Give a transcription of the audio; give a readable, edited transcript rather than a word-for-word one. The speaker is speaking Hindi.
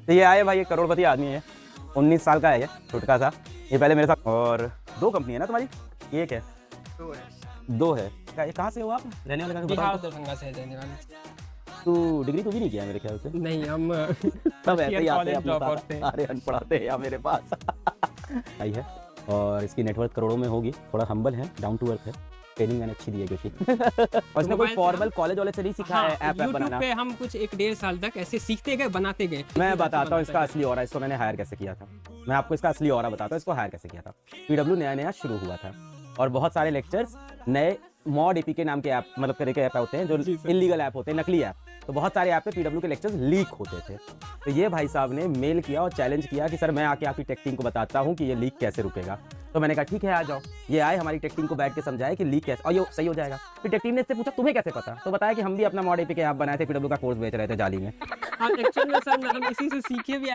तो ये आए भाई, ये करोड़पति आदमी है, 19 साल का है ये, छुटका सा। ये पहले मेरे साथ, और 2 कंपनी है ना तुम्हारी, ये एक है, 2 है। ये कहाँ से हो आप, रहने वाले कहाँ से बिहार बताओ? दरभंगा से रहने वाले। तू डिग्री तो भी नहीं किया है मेरे ख्याल से। नहीं, हम सब ऐसे ही आते हैं कॉलेज ड्रॉप अपने आउट थे। सारे अनपढ़ाते हैं यहाँ मेरे पास। आई है, और इसकी नेटवर्क करोड़ों में होगी। थोड़ा हम्बल है, डाउन टू अर्थ है, ट्रेनिंग मैंने अच्छी दी है क्योंकि और इसने कोई मोबाइल से फॉर्मल कॉलेज वाले से नहीं सीखा है ऐप यूट्यूब बनाना। पे हम कुछ 1-1.5 साल तक ऐसे सीखते गए, बनाते गए। मैं बताता हूँ इसका असली ऑरा, इसको मैंने हायर कैसे किया था। मैं आपको इसका असली ऑरा बताता हूँ, इसको हायर कैसे किया था। पीडब्ल्यू नया नया शुरू हुआ था और बहुत सारे लेक्चर्स नए मॉड एपी के नाम के ऐप, मतलब तरह के ऐप होते हैं जो इलीगल ऐप होते हैं, नकली ऐप। तो बहुत सारे ऐप पे पीडब्ल्यू के लेक्चर्स लीक होते थे। तो ये भाई साहब ने मेल किया और चैलेंज किया कि सर मैं आके आपकी टेक टीम को बताता हूँ कि ये लीक कैसे रुकेगा। तो मैंने कहा ठीक है आ जाओ। ये आए, हमारी टेक टीम को बैठ के समझाए कि लीक कैसे, और ये सही हो जाएगा। फिर टेक टीम ने इससे पूछा तुम्हें कैसे पता, तो बताया कि हम भी अपना मॉड एपी के ऐप बनाए थे, पीडब्ल्यू का कोर्स बेच रहे थे जाली में। एक्चुअल में सर हम इसी से सीखे भी